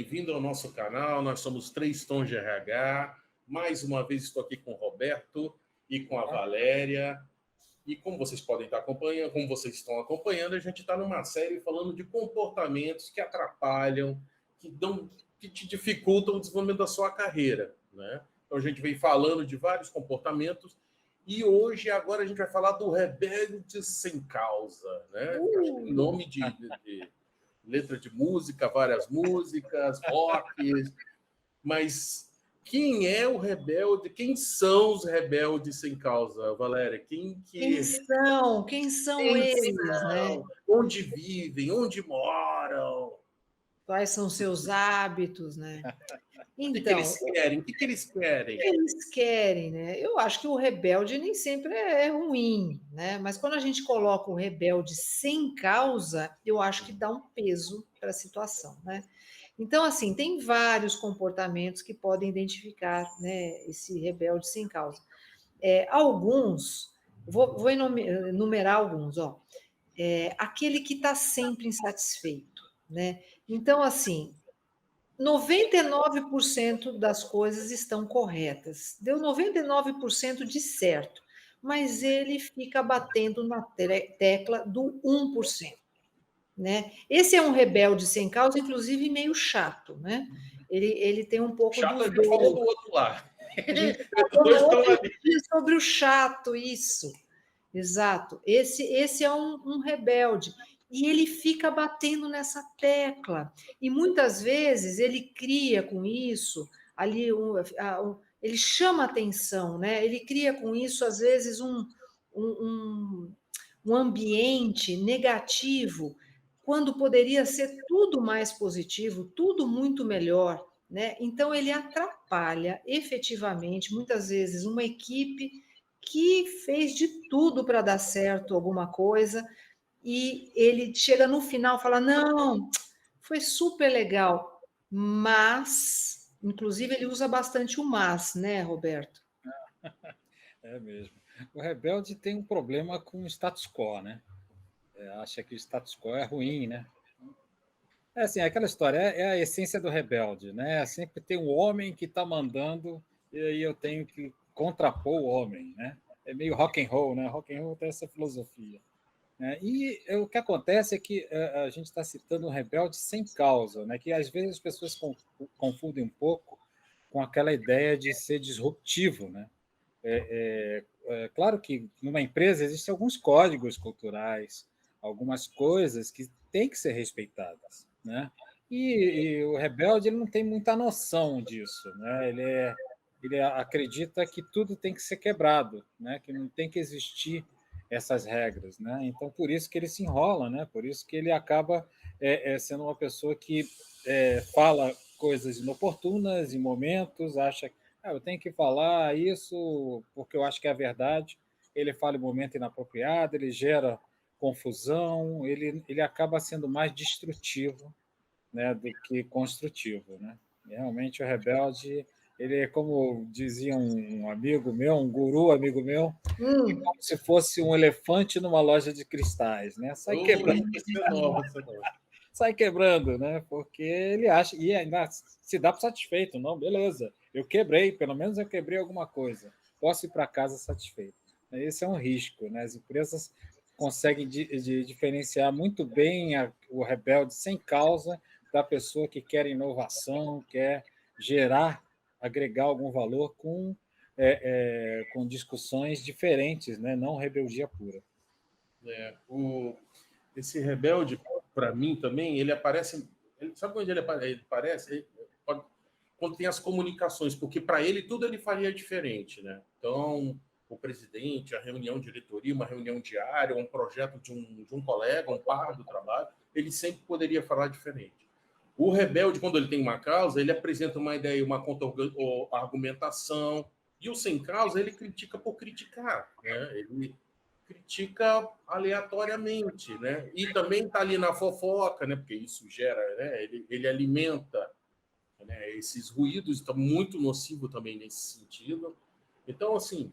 bem-vindo ao nosso canal. Nós somos 3 Tons de RH. Mais uma vez estou aqui com o Roberto e com a Valéria. E como vocês podem estar acompanhando, como vocês estão acompanhando, a gente está numa série falando de comportamentos que atrapalham, que te dificultam o desenvolvimento da sua carreira, né? Então a gente vem falando de vários comportamentos e hoje, agora a gente vai falar do rebelde sem causa, né? Acho que tem nome de letra de música, várias músicas, rock, mas quem é o rebelde? Quem são os rebeldes sem causa, Valéria? Quem são eles, né? Onde vivem? Onde moram? Quais são seus hábitos, né? Então, o que eles querem? O que eles querem? O que eles querem, né? Eu acho que o rebelde nem sempre é ruim, né? Mas quando a gente coloca o rebelde sem causa, eu acho que dá um peso para a situação, né? Então, assim, tem vários comportamentos que podem identificar, né, esse rebelde sem causa. Alguns, vou enumerar alguns, ó. Aquele que está sempre insatisfeito, né? Então, assim, 99% das coisas estão corretas. Deu 99% de certo, mas ele fica batendo na tecla do 1%. Né? Esse é um rebelde sem causa, inclusive meio chato, né? Ele tem um pouco chato, dos a gente falou do outro lado. Sobre o chato, isso. Exato. Esse é um rebelde. E ele fica batendo nessa tecla. E muitas vezes ele cria com isso ali ele chama atenção, né? Ele cria com isso, às vezes, um ambiente negativo, quando poderia ser tudo mais positivo, tudo muito melhor, né? Então ele atrapalha efetivamente, muitas vezes, uma equipe que fez de tudo para dar certo alguma coisa, e ele chega no final e fala: não, foi super legal, mas, inclusive, ele usa bastante o mas, né, Roberto? É mesmo. O rebelde tem um problema com o status quo, né? Acha que o status quo é ruim, né? É assim, aquela história é a essência do rebelde, né? Sempre tem um homem que está mandando e aí eu tenho que contrapor o homem, né? É meio rock and roll, né? Rock and roll tem essa filosofia. Né? E o que acontece é que a gente está citando um rebelde sem causa, né? Que às vezes as pessoas confundem um pouco com aquela ideia de ser disruptivo, né? Claro que numa empresa existem alguns códigos culturais, algumas coisas que têm que ser respeitadas, né? E o rebelde ele não tem muita noção disso, né? Ele acredita que tudo tem que ser quebrado, né? Que não tem que existir essas regras, né? Então por isso que ele se enrola, né? Por isso que ele acaba sendo uma pessoa que fala coisas inoportunas em momentos, acha que eu tenho que falar isso porque eu acho que é a verdade. Ele fala em momento inapropriado, ele gera confusão, ele acaba sendo mais destrutivo, né, do que construtivo, né? E realmente o rebelde, ele é como dizia um amigo meu, um guru amigo meu, é como se fosse um elefante numa loja de cristais, né? Sai quebrando. Sai quebrando, né? Porque ele acha, e ainda se dá por satisfeito, não, beleza, eu quebrei, pelo menos eu quebrei alguma coisa, posso ir para casa satisfeito. Esse é um risco, né? As empresas conseguem diferenciar muito bem o rebelde sem causa da pessoa que quer inovação, quer gerar, agregar algum valor com discussões diferentes, né? Não rebeldia pura. Esse rebelde, para mim também, ele aparece. Sabe onde ele aparece? Quando tem as comunicações, porque para ele tudo ele faria diferente, né? Então, o presidente, a reunião de diretoria, uma reunião diária, um projeto de um colega, um par do trabalho, ele sempre poderia falar diferente. O rebelde, quando ele tem uma causa, ele apresenta uma ideia, uma contra-argumentação, e o sem causa, ele critica por criticar, né? Ele critica aleatoriamente, né? E também está ali na fofoca, né? Porque isso gera, né? Ele alimenta, né? Esses ruídos, está muito nocivo também nesse sentido. Então, assim,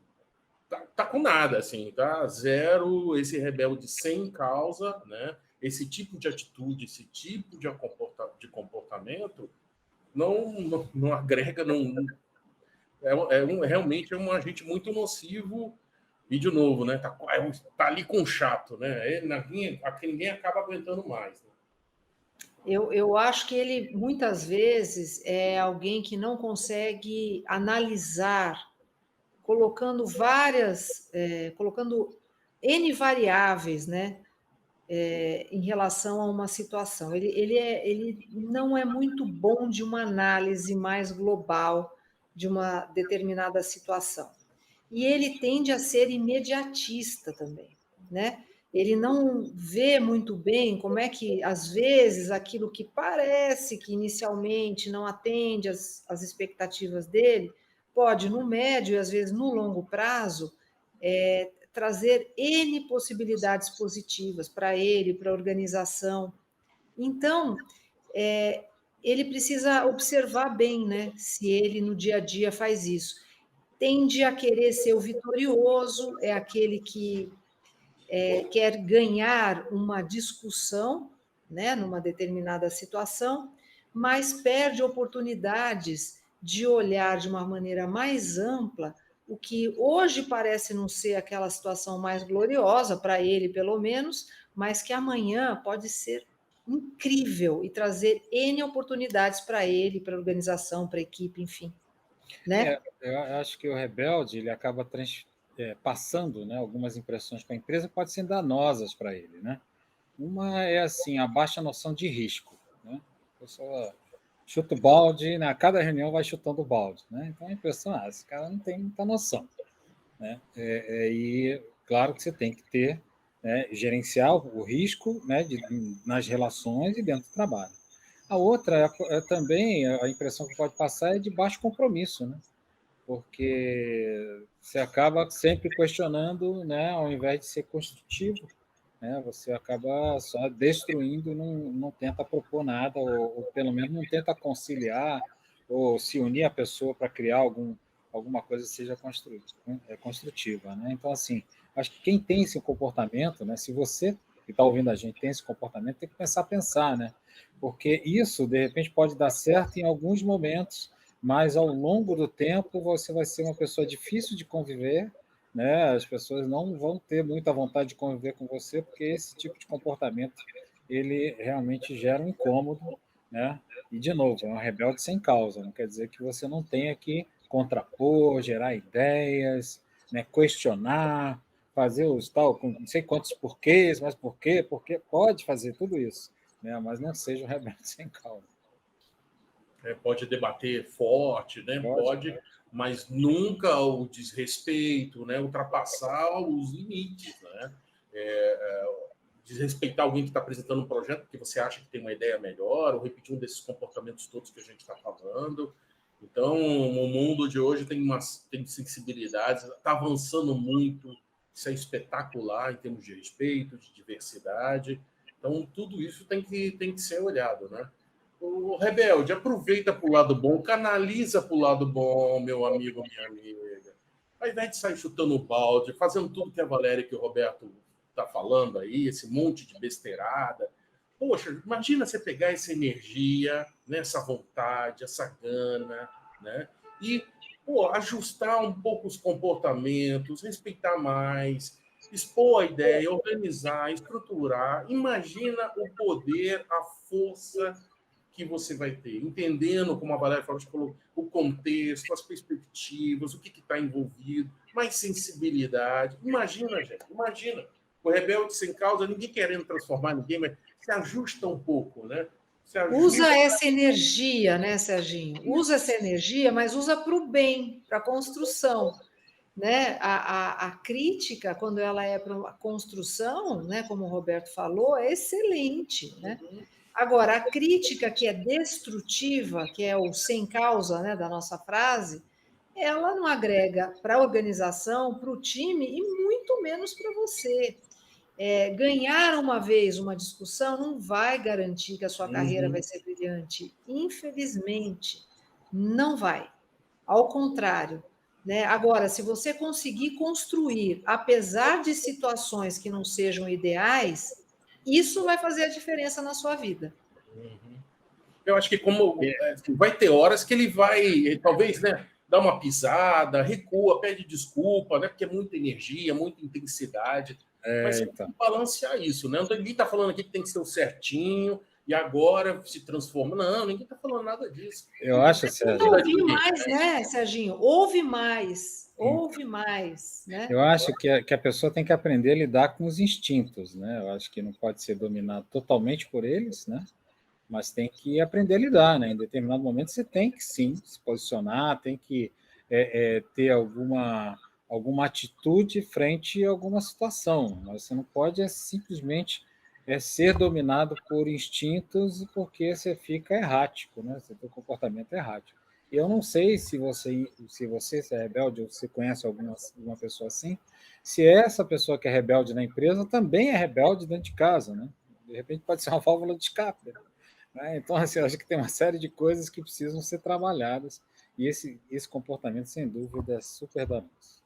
tá com nada, assim, tá zero esse rebelde sem causa, né? Esse tipo de atitude, esse tipo de comportamento, não agrega, realmente é um agente muito nocivo. E, de novo, né? Tá ali com o chato, né? Ninguém acaba aguentando mais. Né? Eu acho que ele, muitas vezes, é alguém que não consegue analisar, colocando N variáveis, né? Em relação a uma situação. Ele não é muito bom de uma análise mais global de uma determinada situação. E ele tende a ser imediatista também, né? Ele não vê muito bem como é que, às vezes, aquilo que parece que inicialmente não atende às expectativas dele, pode, no médio e às vezes no longo prazo, trazer N possibilidades positivas para ele, para a organização. Então, ele precisa observar bem, né, se ele no dia a dia faz isso. Tende a querer ser o vitorioso, é aquele que quer ganhar uma discussão, né, numa determinada situação, mas perde oportunidades de olhar de uma maneira mais ampla o que hoje parece não ser aquela situação mais gloriosa, para ele pelo menos, mas que amanhã pode ser incrível e trazer N oportunidades para ele, para a organização, para a equipe, enfim. Né? Eu acho que o rebelde ele acaba passando, né, algumas impressões para a empresa que podem ser danosas para ele. Né? Uma é assim, a baixa noção de risco. Né? A pessoa chuta o balde, na cada reunião vai chutando o balde. Né? Então a impressão é, esse cara não tem muita noção. Né? E claro que você tem que ter, né, gerenciar o risco, né, nas relações e dentro do trabalho. A outra também, a impressão que pode passar é de baixo compromisso, né? Porque você acaba sempre questionando, né, ao invés de ser construtivo, né, você acaba só destruindo, não tenta propor nada, ou pelo menos não tenta conciliar, ou se unir à pessoa para criar alguma coisa que seja construtiva. Né? Então, assim, acho que quem tem esse comportamento, né, se você que está ouvindo a gente tem esse comportamento, tem que começar a pensar, né? Porque isso, de repente, pode dar certo em alguns momentos, mas ao longo do tempo você vai ser uma pessoa difícil de conviver, né? As pessoas não vão ter muita vontade de conviver com você, porque esse tipo de comportamento ele realmente gera um incômodo, né? E, de novo, é um rebelde sem causa, não quer dizer que você não tenha que contrapor, gerar ideias, né? Questionar, fazer os tal, com não sei quantos porquês, mas por quê, pode fazer tudo isso, né? Mas não seja um rebelde sem causa. Pode debater forte, né? Pode, mas nunca o desrespeito, né? Ultrapassar os limites, né? Desrespeitar alguém que está apresentando um projeto porque você acha que tem uma ideia melhor, ou repetir um desses comportamentos todos que a gente está falando. Então, o mundo de hoje tem sensibilidades, está avançando muito, isso é espetacular em termos de respeito, de diversidade. Então, tudo isso tem que ser olhado, né? O rebelde, aproveita para o lado bom, canaliza para o lado bom, meu amigo, minha amiga. Ao invés de sair chutando o balde, fazendo tudo que a Valéria e que o Roberto está falando aí, esse monte de besteirada. Poxa, imagina você pegar essa energia, né, essa vontade, essa gana, né, e ajustar um pouco os comportamentos, respeitar mais, expor a ideia, organizar, estruturar. Imagina o poder, a força que você vai ter, entendendo, como a Valéria falou, o contexto, as perspectivas, o que está envolvido, mais sensibilidade. Imagina, gente, imagina. O rebelde sem causa, ninguém querendo transformar ninguém, mas se ajusta um pouco, né? Usa essa energia, né, Serginho? Usa essa energia, mas usa para o bem, para a construção. Né? A crítica, quando ela é para uma construção, né, como o Roberto falou, é excelente. Né? Agora, a crítica que é destrutiva, que é o sem causa, né, da nossa frase, ela não agrega para a organização, para o time e muito menos para você. Ganhar uma vez uma discussão não vai garantir que a sua carreira vai ser brilhante. Infelizmente, não vai. Ao contrário. Né? Agora, se você conseguir construir, apesar de situações que não sejam ideais, isso vai fazer a diferença na sua vida. Eu acho que vai ter horas que ele vai, talvez, né, dar uma pisada, recua, pede desculpa, né, porque é muita energia, muita intensidade. Mas você tem que balancear isso, né? Ninguém está falando aqui que tem que ser o certinho e agora se transforma. Não, ninguém está falando nada disso. Eu acho, Sérgio. Ouve mais, né, Serginho? Ouve mais, né? Eu acho que a pessoa tem que aprender a lidar com os instintos, né? Eu acho que não pode ser dominado totalmente por eles, né? Mas tem que aprender a lidar, né? Em determinado momento você tem que, sim, se posicionar, tem que ter alguma atitude frente a alguma situação, mas você não pode simplesmente ser dominado por instintos porque você fica errático, né? Você tem um comportamento errático. Eu não sei se você é rebelde ou se conhece alguma pessoa assim, se essa pessoa que é rebelde na empresa também é rebelde dentro de casa, né? De repente pode ser uma válvula de escape. Né? Então, assim, eu acho que tem uma série de coisas que precisam ser trabalhadas e esse comportamento, sem dúvida, é super danoso.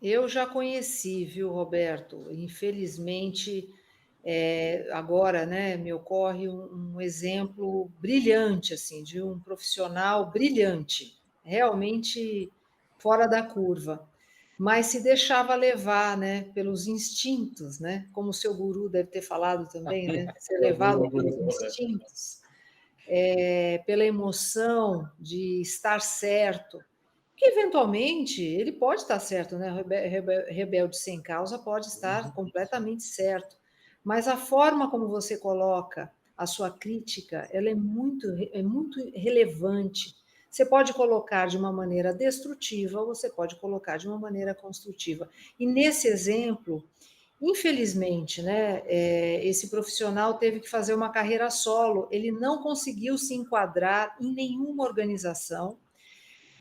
Eu já conheci, viu, Roberto? Infelizmente, agora, né, me ocorre um exemplo brilhante, assim, de um profissional brilhante, realmente fora da curva, mas se deixava levar, né, pelos instintos, né, como o seu guru deve ter falado também, né, ser levado pelos instintos, pela emoção de estar certo, que eventualmente ele pode estar certo, né? Rebelde sem causa pode estar completamente certo, mas a forma como você coloca a sua crítica, ela é muito relevante. Você pode colocar de uma maneira destrutiva, ou você pode colocar de uma maneira construtiva. E nesse exemplo, infelizmente, né, esse profissional teve que fazer uma carreira solo, ele não conseguiu se enquadrar em nenhuma organização,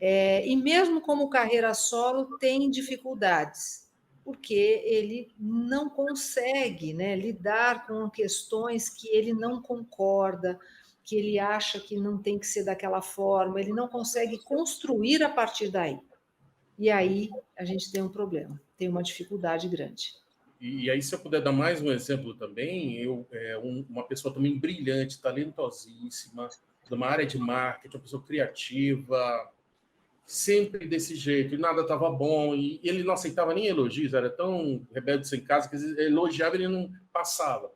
e mesmo como carreira solo, tem dificuldades, porque ele não consegue, né, lidar com questões que ele não concorda, que ele acha que não tem que ser daquela forma, ele não consegue construir a partir daí. E aí a gente tem um problema, tem uma dificuldade grande. E aí, se eu puder dar mais um exemplo também, uma pessoa também brilhante, talentosíssima, de uma área de marketing, uma pessoa criativa, sempre desse jeito, e nada estava bom, e ele não aceitava nem elogios, era tão rebelde sem casa que ele elogiava e ele não passava.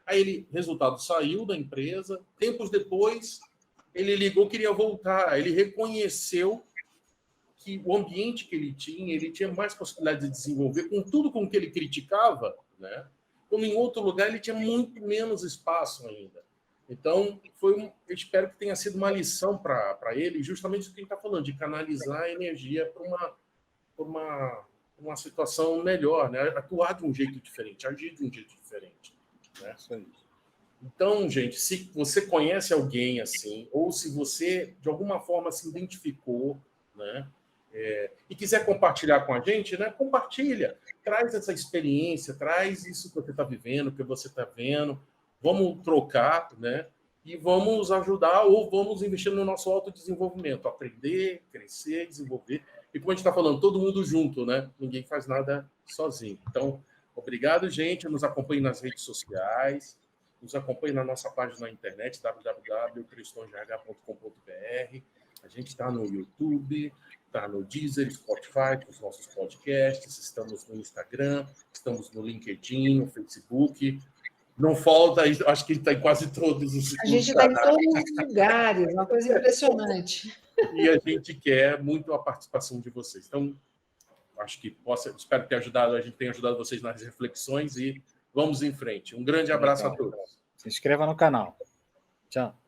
Aí resultado, saiu da empresa, tempos depois, ele ligou, queria voltar, ele reconheceu que o ambiente que ele tinha mais possibilidade de desenvolver com tudo com que ele criticava, né? Quando em outro lugar ele tinha muito menos espaço ainda. Então, eu espero que tenha sido uma lição para ele, justamente o que a gente está falando, de canalizar a energia para uma situação melhor, né? Atuar de um jeito diferente, agir de um jeito diferente. Né? Isso aí. Então, gente, se você conhece alguém assim, ou se você, de alguma forma, se identificou, né? E quiser compartilhar com a gente, né? Compartilha, traz essa experiência, traz isso que você está vivendo, que você está vendo, vamos trocar, né? E vamos ajudar ou vamos investir no nosso autodesenvolvimento, aprender, crescer, desenvolver. E como a gente está falando, todo mundo junto, né? Ninguém faz nada sozinho. Então, obrigado, gente. Nos acompanhe nas redes sociais, nos acompanhe na nossa página na internet, www.cristongh.com.br. A gente está no YouTube, está no Deezer, Spotify, com os nossos podcasts, estamos no Instagram, estamos no LinkedIn, no Facebook. Não falta, acho que está em quase todos os A gente está em todos os lugares, uma coisa impressionante. E a gente quer muito a participação de vocês. Então, acho que espero ter ajudado, a gente tenha ajudado vocês nas reflexões e vamos em frente. Um grande abraço a todos. Se inscreva no canal. Tchau.